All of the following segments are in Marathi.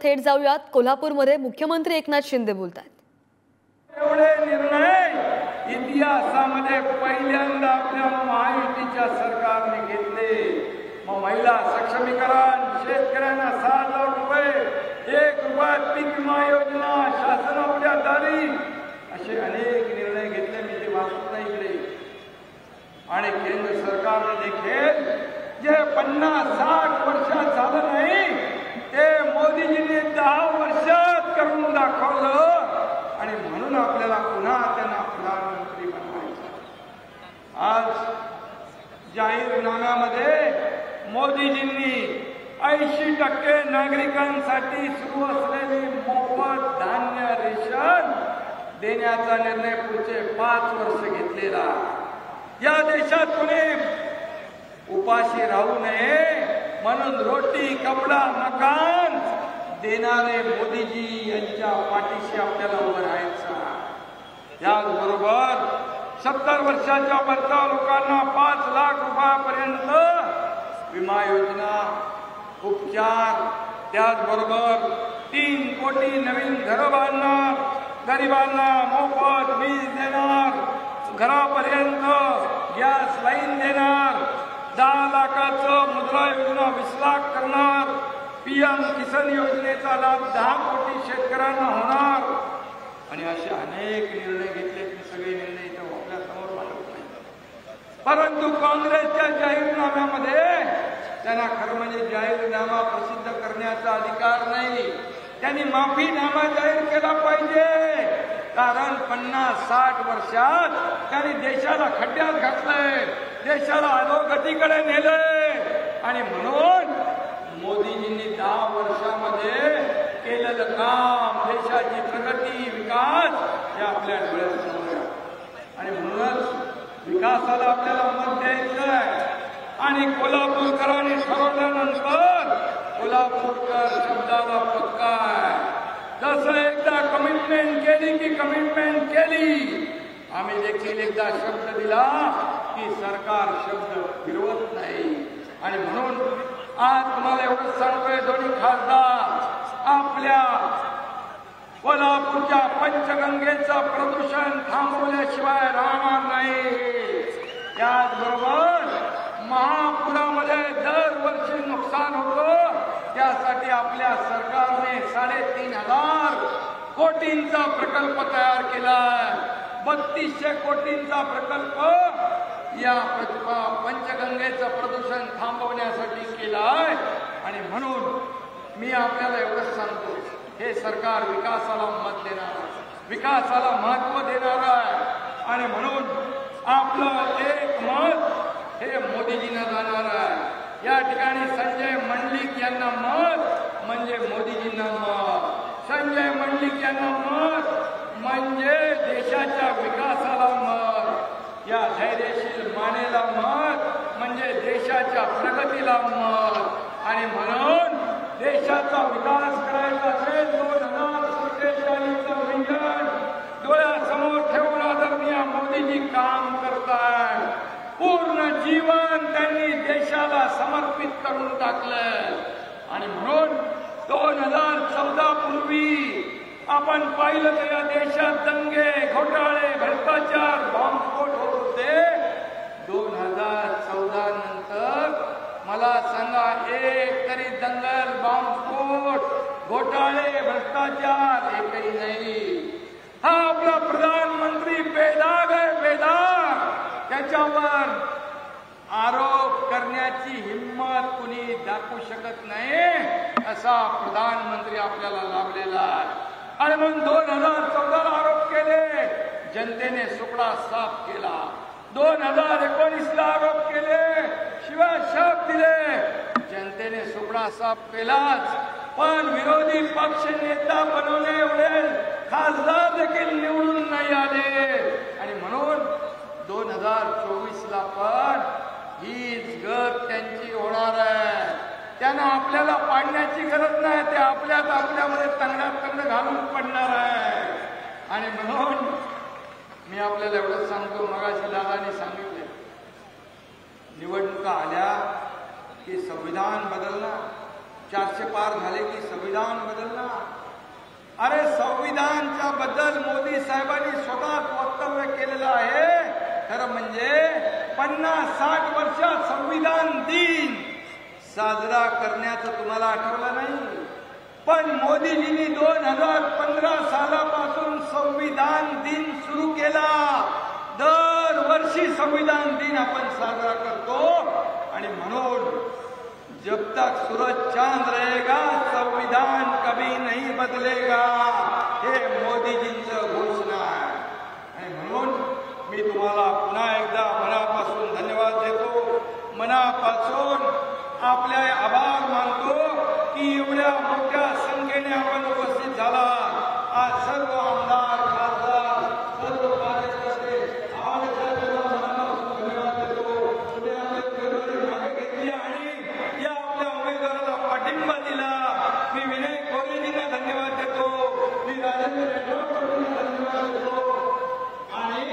थेट जाऊयात कोल्हापूरमध्ये मुख्यमंत्री एकनाथ शिंदे बोलतात। एवढे निर्णय इतिहासामध्ये पहिल्यांदा आपल्या महायुतीच्या सरकारने घेतले। महिला सक्षमीकरण, शेतकऱ्यांना 7 लाख रुपये, 1 रुपयात पीक विमा योजना शासन आपल्या दारी, असे अनेक निर्णय घेतले। मी ते वाचत नाही इकडे। आणि केंद्र सरकारने देखील जे 50-60 वर्षात झालं नाही ते मोदीजींनी 10 वर्षात करून दाखवलं। आणि म्हणून आपल्याला पुन्हा त्यांना प्रधानमंत्री बनवायचं। आज जाहीरनाम्यामध्ये मोदीजींनी 80% नागरिकांसाठी सुरू असलेली मोफत धान्य रेशन देण्याचा निर्णय पुढचे 5 वर्ष घेतलेला। या देशात कोणी उपाशी राहू नये म्हणून रोटी, कपडा, मकान देणारे मोदीजी यांच्या पाठीशी आपल्याला उभं राहायचं। याचबरोबर 70 वर्षाच्या वरच्या लोकांना 5 लाख रुपयापर्यंत विमा योजना, उपचार, त्याचबरोबर 3 कोटी नवीन घरं बांधणार, गरिबांना मोफत वीज देणार, घरापर्यंत गॅस लाईन देणार, 10 लाखाचं मुद्रा योजना 20 लाख करणार, पीएम किसान योजनेचा लाभ 10 कोटी शेतकऱ्यांना होणार। आणि असे अनेक निर्णय घेतले। मी सगळे निर्णय इथे आपल्या समोर मांडत नाही, परंतु काँग्रेसच्या जाहीरनाम्यामध्ये त्यांना खरं म्हणजे जाहीरनामा प्रसिद्ध करण्याचा अधिकार नाही। त्यांनी माफीनामा जाहीर केला पाहिजे, कारण 50-60 वर्षात त्यांनी देशाला खड्ड्यात घातलंय, देशाला अधोगतीकडे नेलंय। आणि म्हणून मोदीजींनी 10 वर्षामध्ये केलेलं काम, देशाची प्रगती, विकास हे आपल्या डोळ्यासमोर आहे। आणि म्हणूनच विकासाला आपल्याला मत द्यायचं आहे। आणि कोल्हापूरकरांनी ठरवल्यानंतर कोल्हापूरकर शब्दाला पक्का आहे। जसं एकदा कमिटमेंट केली की कमिटमेंट केली। आम्ही देखील एकदा शब्द दिला की सरकार शब्द फिरवत नाही। आणि म्हणून आज तुम्हाला एवढं सांगतोय, दोन्ही खासदार आपल्या कोल्हापूरच्या पंचगंगेचं प्रदूषण थांबवल्याशिवाय राहणार नाही। त्याचबरोबर महापुरामध्ये दरवर्षी नुकसान होतं, त्यासाठी आपल्या सरकारने 3,500 कोटींचा प्रकल्प तयार केलाय। 3200 कोटींचा प्रकल्प या पंचगंगेचं प्रदूषण थांबवण्यासाठी केलाय। आणि म्हणून मी आपल्याला एवढंच सांगतो, हे सरकार विकासाला मत देणार आहे, विकासाला महत्व देणार आहे। आणि म्हणून आपलं एक मत हे मोदीजींना जाणार आहे। या ठिकाणी संजय मंडलिक यांना मत म्हणजे मोदीजींना मत, संजय मंडलिक यांना मत म्हणजे देशाच्या विकासाला मत, या धैर्यशील मानेला मत म्हणजे देशाच्या प्रगतीला मत। आणि म्हणून देशाचा विकास करायचा असेल, 2047चं विजन डोळ्यासमोर ठेवून आदरणीय मोदीजी काम करताय। पूर्ण जीवन त्यांनी देशाला समर्पित करून टाकलं। आणि म्हणून 2014 पूर्वी आपण पाहिलं तर या देशात दंगे, घोटाळे, भ्रष्टाचार, बॉम्बस्फोट होत होते। 2014 नंतर मला सांगा, एक तरी दंगल, बॉम्बस्फोट, घोटाळे, भ्रष्टाचार एकही नाही। हा आपला प्रधानमंत्री बेदाग आहे, बेदाग। त्याच्यावर आरोप करण्याची हिम्मत कुणी दाखवू शकत नाही, असा प्रधानमंत्री आपल्याला लाभलेला आहे। आणि म्हणून 2014 आरोप केले, जनतेने सुकडा साफ केला। 2019 आरोप केले, शिवाय शाप दिले, जनतेने सुकडा साफ केलाच। पण विरोधी पक्ष नेता बनवणे एवढे खासदार देखील निवडून नाही आले। आणि म्हणून 2024ला पण हीच गत त्यांची होणार आहे। त्यांना आपल्याला पाडण्याची गरज नाही, ते आपल्यामध्ये तंगड्यात घालून पडणार आहे। आणि म्हणून मी आपल्याला एवढंच सांगतो, मगाशी दादांनी सांगितले, निवडणुका आल्या की संविधान बदलणार, 400 पार झाले की संविधान बदलणार. अरे संविधानच्या बद्दल मोदी साहेबांनी स्वतःच वक्तव्य केलेलं आहे. खरं म्हणजे 50-60 वर्षात संविधान दिन साजरा करण्याचं तुम्हाला आठवलं नाही. पण मोदीजींनी 2015 सालापासून संविधान दिन सुरू केला. दरवर्षी संविधान दिन आपण साजरा करतो. आणि म्हणून जब तक सूरज चांद रहेगा संविधान कभी नहीं बदलेगा, हे मोदीजींचं घोषणा आहे. आणि म्हणून मी तुम्हाला पुन्हा एकदा मनापासून धन्यवाद देतो. मनापासून आपले आभार मानतो की एवढ्या मोठ्या संख्येने आपण उपस्थित झाला. आज सर्व आमदार, खासदार, सर्व कार्यकर्ते धन्यवाद देतो. तुम्ही आपल्या उमेदवारी मागे घेतली आणि या आपल्या उमेदवाराला पाठिंबा दिला. मी विनय कोहलीजींना धन्यवाद देतो. मी राजेंद्र राठोडजींना धन्यवाद देतो. आणि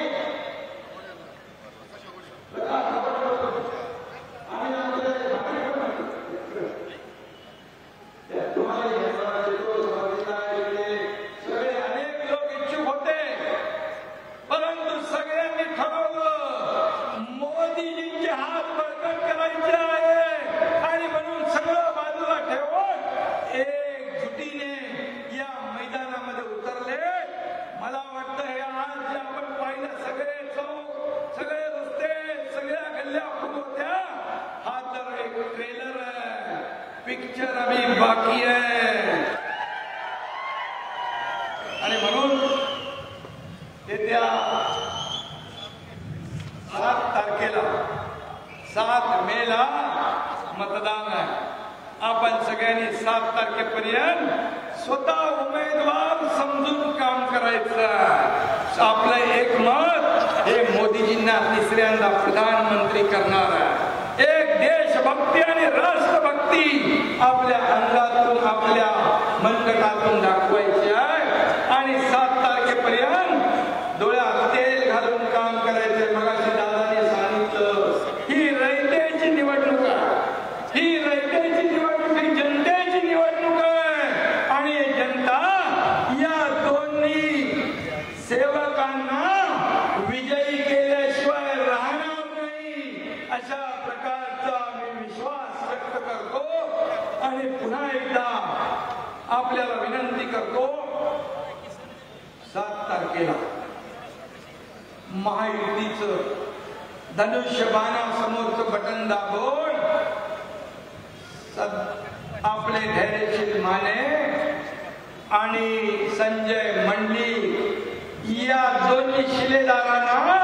पिक्चर अभी बाकी आहे. आणि म्हणून येत्या 7 तारखेला 7 मेला मतदान आहे. आपण सगळ्यांनी 7 तारखेपर्यंत स्वतः उमेदवार समजून काम करायचं. आपलं एक मत हे मोदीजींना तिसऱ्यांदा प्रधानमंत्री करणार आहे. एक देशभक्ती आणि राष्ट्रभक्ती आपल्या अंगातून, आपल्या मनगटातून दाखवायची आहे. आणि 7 तारखेपर्यंत डोळ्यात तेल घालून काम करायचे. मगाशी दादाने सांगितलं, ही रयतेची निवडणूक आहे. ही रयतेची निवडणूक, ही जनतेची निवडणूक आहे. आणि जनता या दोन्ही सेवकांना विजयी केल्याशिवाय राहणार नाही, अशा प्रकारचा मी विश्वास व्यक्त करतो. आणि पुन्हा एकदा आपल्याला विनंती करतो, 7 तारखेला महायुतीचं धनुष्यबाणासमोरचं बटन दाबून आपले धैर्यशील माने आणि संजय मंडलिक या दोन्ही शिलेदारांना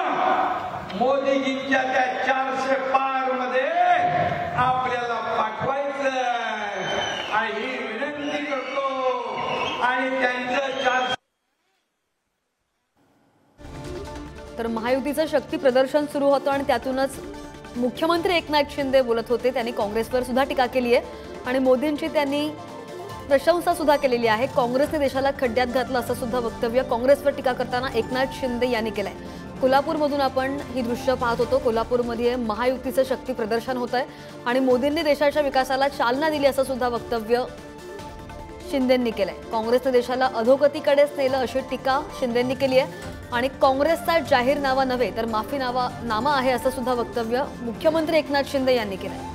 मोदीजींच्या त्या 400 पार मध्ये आपल्याला पाठवायचं आणि ही विनंती करतो. आणि त्यांचं 400 तर महायुतीचं शक्ती प्रदर्शन सुरू होतं आणि त्यातूनच मुख्यमंत्री एकनाथ शिंदे बोलत होते. त्यांनी काँग्रेसवर सुद्धा टीका केली आहे आणि मोदींची त्यांनी प्रशंसा सुद्धा केलेली आहे. काँग्रेसने देशाला खड्ड्यात घातलं असं सुद्धा वक्तव्य काँग्रेसवर टीका करताना एकनाथ शिंदे यांनी केलंय. कोल्हापूरमधून आपण ही दृश्य पाहत होतो. कोल्हापूरमध्ये महायुतीचं शक्ती प्रदर्शन होत आहे आणि मोदींनी देशाच्या विकासाला चालना दिली असं सुद्धा वक्तव्य शिंदेंनी केलंय. काँग्रेसने देशाला अधोगतीकडेच नेलं अशी टीका शिंदेंनी केली आहे. आणि काँग्रेसचा जाहीरनामा नव्हे तर माफीनामा आहे असं सुद्धा वक्तव्य मुख्यमंत्री एकनाथ शिंदे यांनी केलंय.